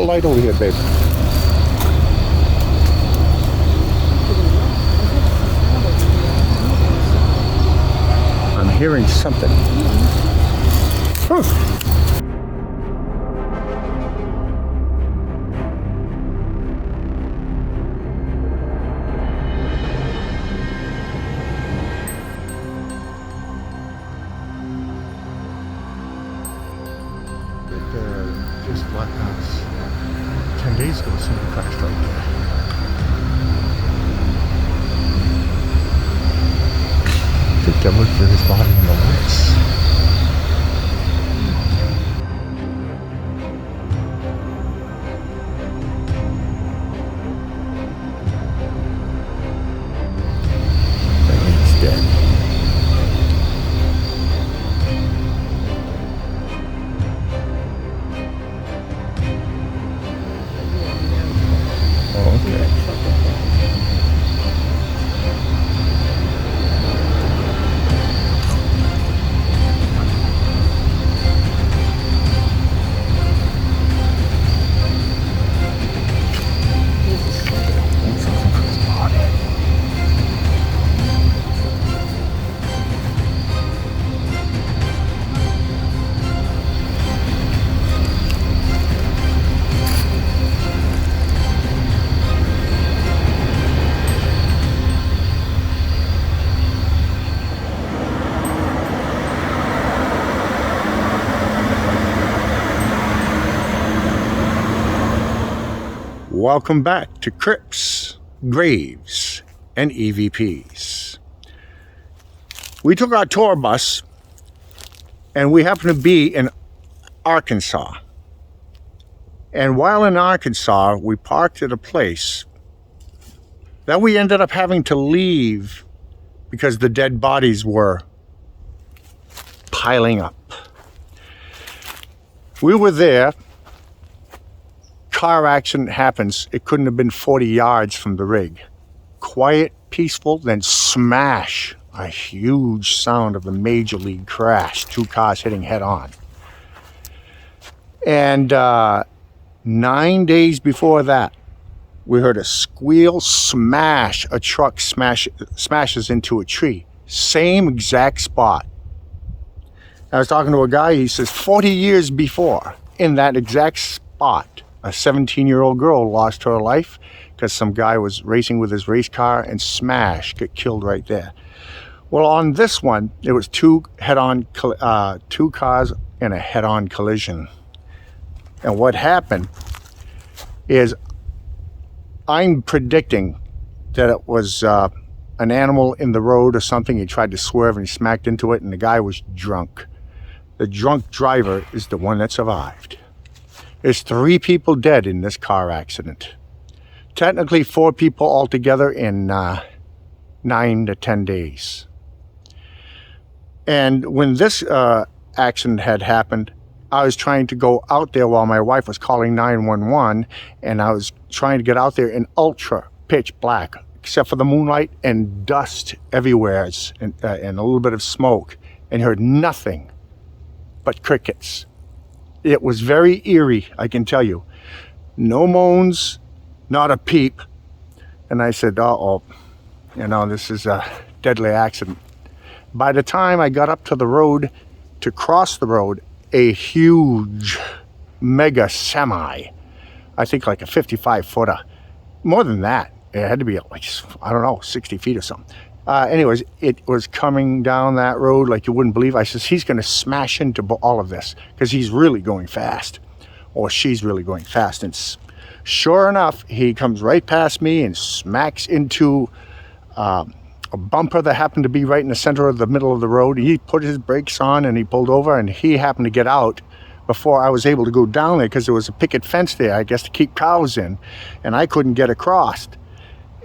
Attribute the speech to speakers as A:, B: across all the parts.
A: light over here, babe. I'm hearing something. Huh. This black house 10 days ago, somebody crashed right there. I think they looked for his body in the woods. I think he's dead. Welcome back to Crypts, Graves, and EVPs. We took our tour bus and we happened to be in Arkansas. And while in Arkansas, we parked at a place that we ended up having to leave because the dead bodies were piling up. We were there. Car accident happens. It couldn't have been 40 yards from the rig. Quiet, peaceful, then smash. A huge sound of a major league crash. 2 cars hitting head on. And 9 days before that, we heard a squeal smash. A truck smashes into a tree. Same exact spot. I was talking to a guy, he says 40 years before, in that exact spot, a 17-year-old girl lost her life because some guy was racing with his race car and got killed right there. Well, on this one, it was 2 cars in a head-on collision. And what happened is I'm predicting that it was an animal in the road or something. He tried to swerve and he smacked into it, and the guy was drunk. The drunk driver is the one that survived. There's 3 people dead in this car accident. Technically 4 people altogether in 9 to 10 days. And when this accident had happened, I was trying to go out there while my wife was calling 911, and I was trying to get out there in ultra pitch black, except for the moonlight and dust everywhere and a little bit of smoke, and heard nothing but crickets. It was very eerie, I can tell you. No moans, not a peep. And I said, uh-oh, this is a deadly accident. By the time I got up to the road, to cross the road, a huge mega semi, I think like a 55-footer, more than that. It had to be like, 60 feet or something. Anyways, it was coming down that road like you wouldn't believe. I says, he's going to smash into all of this because he's really going fast, or she's really going fast. And sure enough, he comes right past me and smacks into a bumper that happened to be right in the center of the middle of the road. He put his brakes on and he pulled over, and he happened to get out before I was able to go down there because there was a picket fence there, I guess, to keep cows in, and I couldn't get across.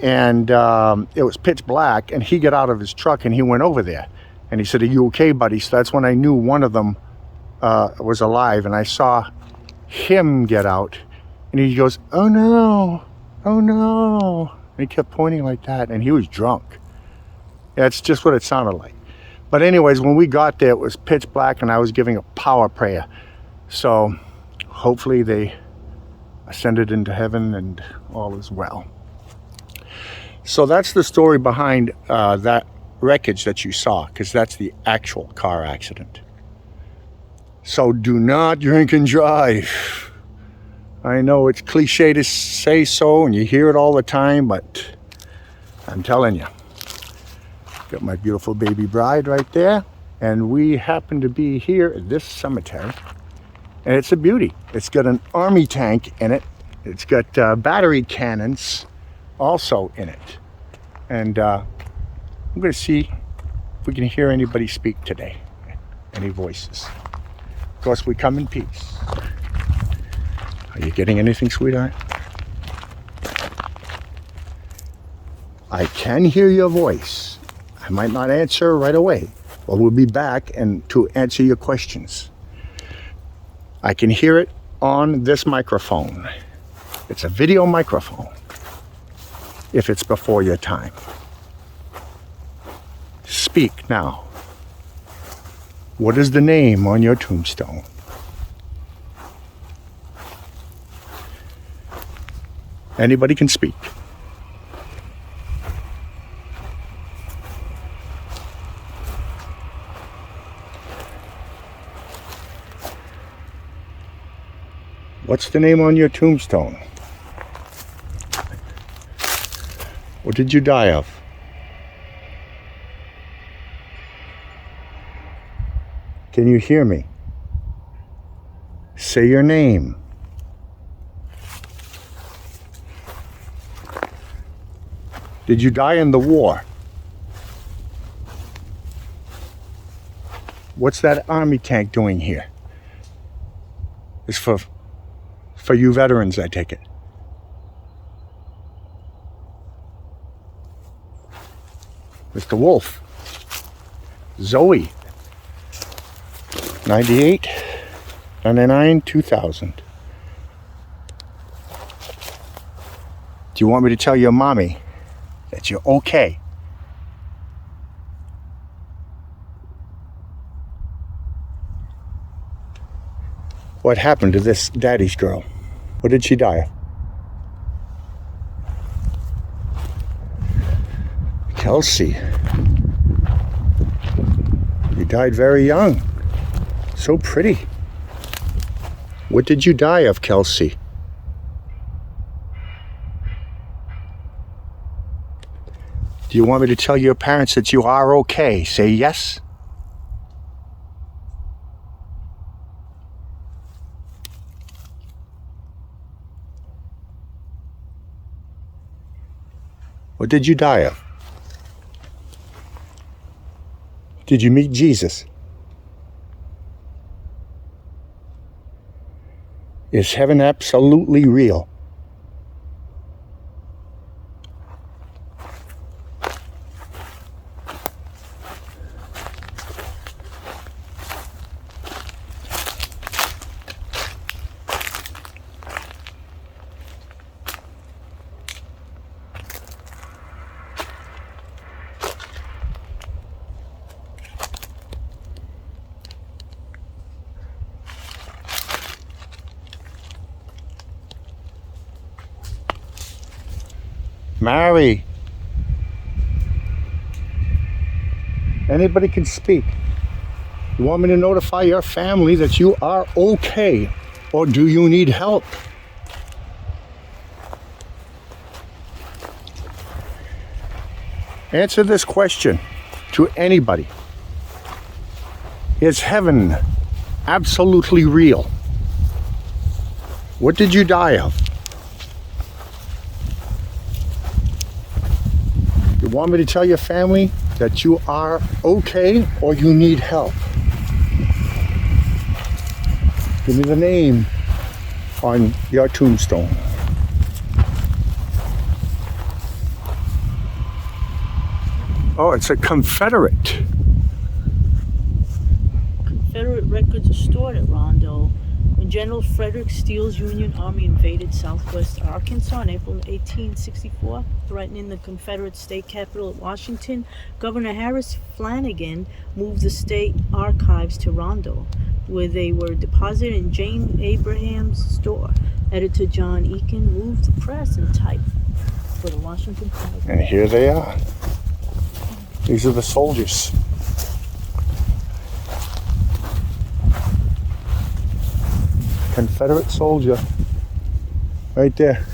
A: And it was pitch black, and he got out of his truck and he went over there, and he said, "Are you okay, buddy?" So that's when I knew one of them was alive, and I saw him get out, and he goes, "Oh no, oh no," and he kept pointing like that, and he was drunk. That's just what it sounded like. But anyways, when we got there, it was pitch black, and I was giving a power prayer. So hopefully they ascended into heaven, and all is well. So that's the story behind that wreckage that you saw, because that's the actual car accident. So do not drink and drive. I know it's cliche to say so, and you hear it all the time, but I'm telling you. Got my beautiful baby bride right there, and we happen to be here at this cemetery, and it's a beauty. It's got an army tank in it. It's got battery cannons also in it, and I'm going to see if we can hear anybody speak today, any voices. Of course, we come in peace. Are you getting anything, sweetheart? I can hear your voice. I might not answer right away, but we'll be back and to answer your questions. I can hear it on this microphone. It's a video microphone, if it's before your time. Speak now. What is the name on your tombstone? Anybody can speak. What's the name on your tombstone? What did you die of? Can you hear me? Say your name. Did you die in the war? What's that army tank doing here? It's for you veterans, I take it. Mr. Wolf. Zoe. 98, 99, 2000. Do you want me to tell your mommy that you're okay? What happened to this daddy's girl? What did she die of? Kelsey. You died very young. So pretty. What did you die of, Kelsey? Do you want me to tell your parents that you are okay? Say yes. What did you die of? Did you meet Jesus? Is heaven absolutely real? Mary. Anybody can speak. You want me to notify your family that you are okay, or do you need help? Answer this question to anybody. Is heaven absolutely real? What did you die of? You want me to tell your family that you are okay or you need help? Give me the name on your tombstone. Oh, it's a Confederate.
B: Confederate records are stored at Rondo. When General Frederick Steele's Union Army invaded southwest Arkansas in April 1864, threatening the Confederate state capital at Washington, Governor Harris Flanagan moved the state archives to Rondo, where they were deposited in Jane Abraham's store. Editor John Eakin moved the press and typed for the Washington Post.
A: And here they are. These are the soldiers. Confederate soldier. Right there.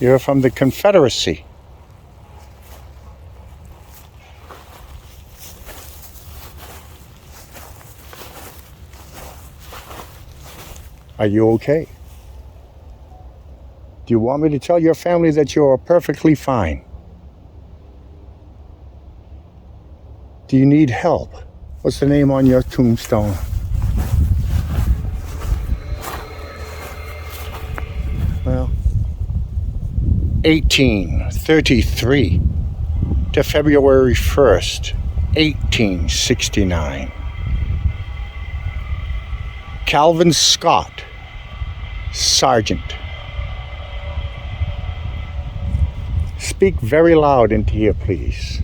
A: You're from the Confederacy. Are you okay? Do you want me to tell your family that you're perfectly fine? Do you need help? What's the name on your tombstone? Well, 1833 to February 1st, 1869. Calvin Scott, Sergeant. Speak very loud into here, please.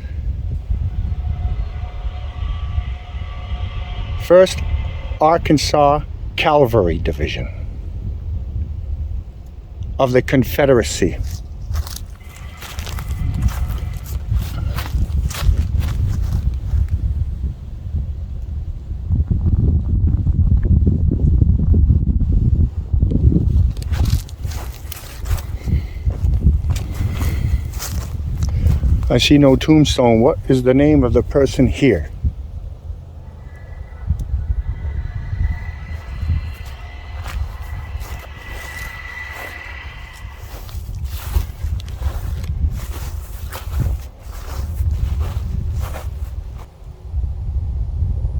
A: 1st Arkansas Cavalry Division of the Confederacy. I see no tombstone. What is the name of the person here?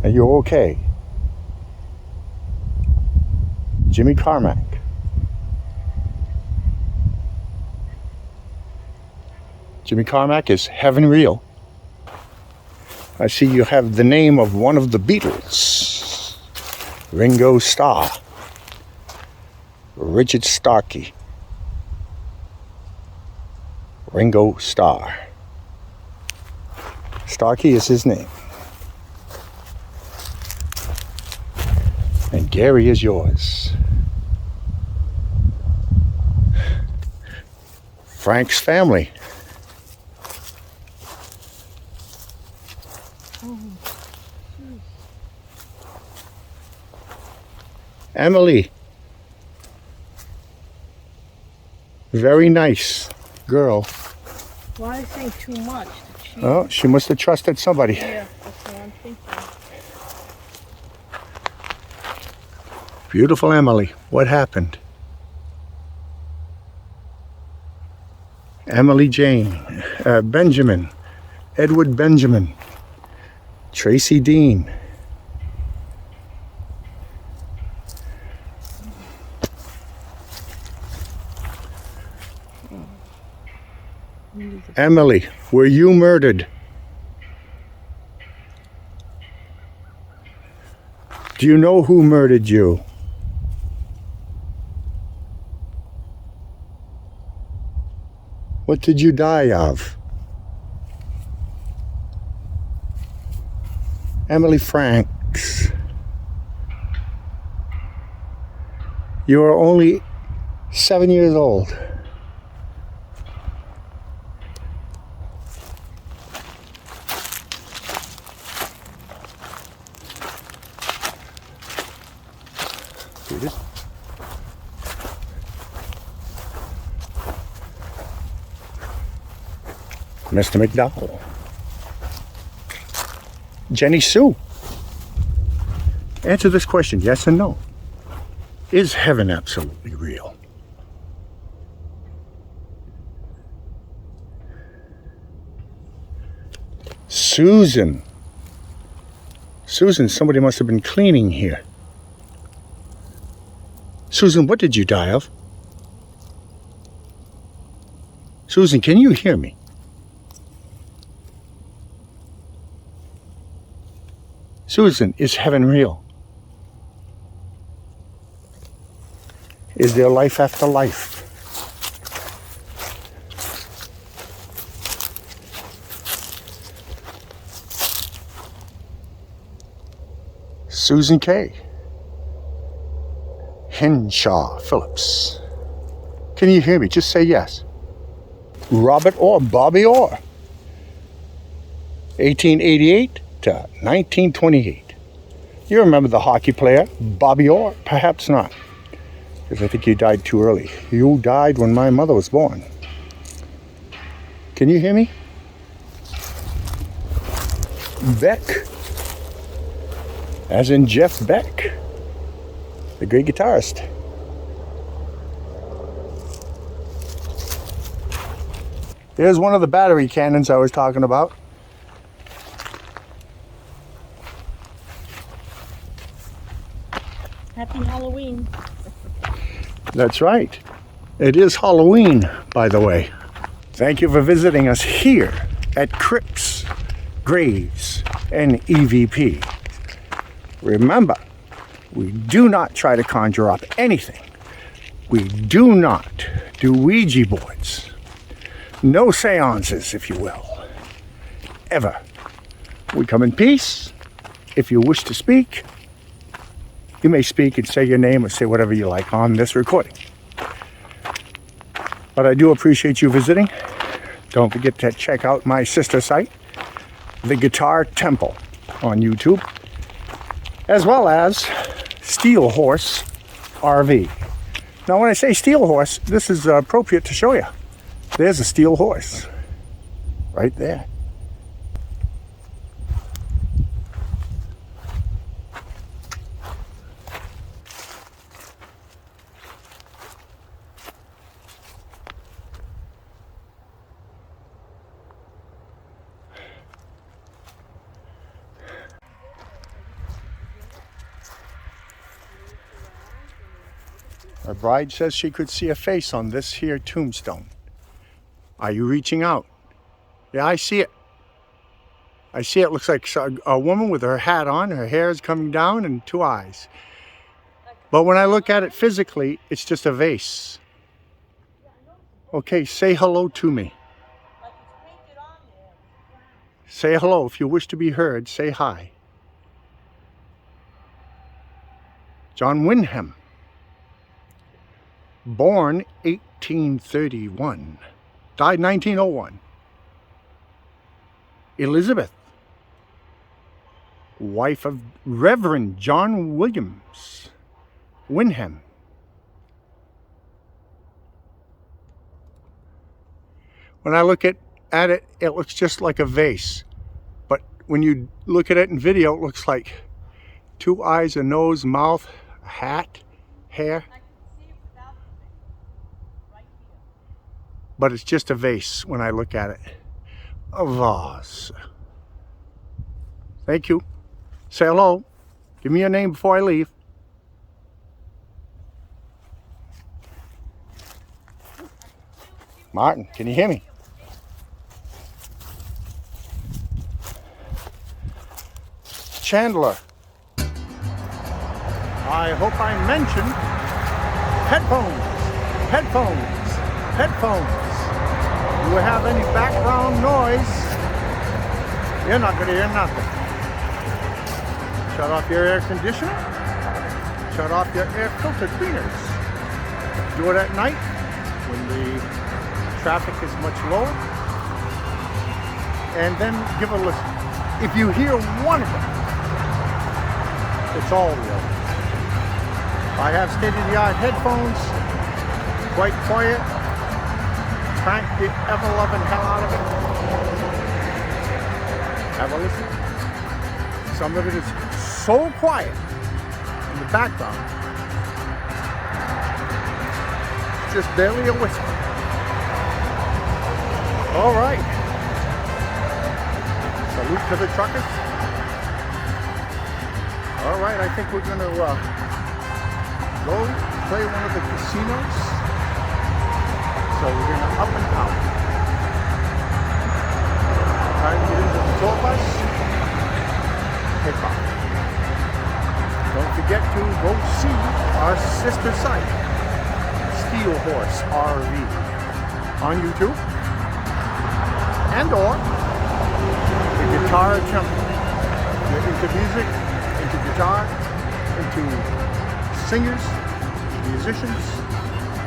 A: Are you okay? Jimmy Carmack. Jimmy Carmack is heaven real. I see you have the name of one of the Beatles. Ringo Starr. Richard Starkey. Ringo Starr. Starkey is his name. And Gary is yours. Frank's family. Emily. Very nice girl.
B: Why I think too much?
A: Oh, she must have trusted somebody.
B: Yeah, that's what I'm thinking.
A: Beautiful Emily. What happened? Emily Jane. Benjamin. Edward Benjamin. Tracy Dean. Emily, were you murdered? Do you know who murdered you? What did you die of? Emily Franks. You are only 7 years old. Mr. McDowell. Jenny Sue. Answer this question, yes or no. Is heaven absolutely real? Susan. Susan, somebody must have been cleaning here. Susan, what did you die of? Susan, can you hear me? Susan, is heaven real? Is there life after life? Susan K. Henshaw Phillips. Can you hear me? Just say yes. Robert Orr, Bobby Orr. 1888 to 1928. You remember the hockey player, Bobby Orr? Perhaps not, because I think you died too early. You died when my mother was born. Can you hear me? Beck, as in Jeff Beck, the great guitarist. Here's one of the battery cannons I was talking about.
B: Happy Halloween.
A: That's right. It is Halloween, by the way. Thank you for visiting us here at Crypt's, Graves, and EVP. Remember, we do not try to conjure up anything. We do not do Ouija boards. No seances, if you will. Ever. We come in peace. If you wish to speak, you may speak and say your name or say whatever you like on this recording. But I do appreciate you visiting. Don't forget to check out my sister site, The Guitar Temple, on YouTube, as well as SteelHorseRV. Now, when I say steel horse, this is appropriate to show you. There's a steel horse right there. My bride says she could see a face on this here tombstone. Are you reaching out? Yeah, I see it. I see it. Looks like a woman with her hat on, her hair is coming down, and two eyes. But when I look at it physically, it's just a vase. Okay, say hello to me. Say hello. If you wish to be heard, say hi. John Wyndham. Born 1831. Died 1901. Elizabeth, wife of Reverend John Williams Wyndham. When I look at it, it looks just like a vase. But when you look at it in video, it looks like two eyes, a nose, mouth, a hat, hair. But it's just a vase when I look at it. A vase. Thank you. Say hello. Give me your name before I leave. Martin, can you hear me? Chandler. I hope I mentioned headphones. You have any background noise, you're not going to hear nothing. Shut off your air conditioner. Shut off your air filter cleaners. Do it at night when the traffic is much lower. And then give a listen. If you hear one of them, it's all the others. I have state-of-the-art headphones, quite quiet. Crank the ever-loving hell out of it. Have a listen. Some of it is so quiet in the background, just barely a whisper. All right. Salute to the truckers. All right, I think we're going to go play one of the casinos. So we're going to up and out. Try to get into the tour bus. Take off. Don't forget to go see our sister site, SteelHorseRV, on YouTube. And or the Guitar Temple. You're into music, into guitar, into singers, musicians,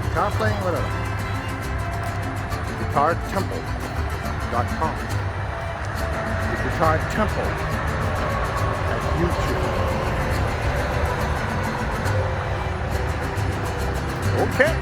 A: guitar playing, whatever. GuitarTemple.com. The Guitar Temple at YouTube. Okay.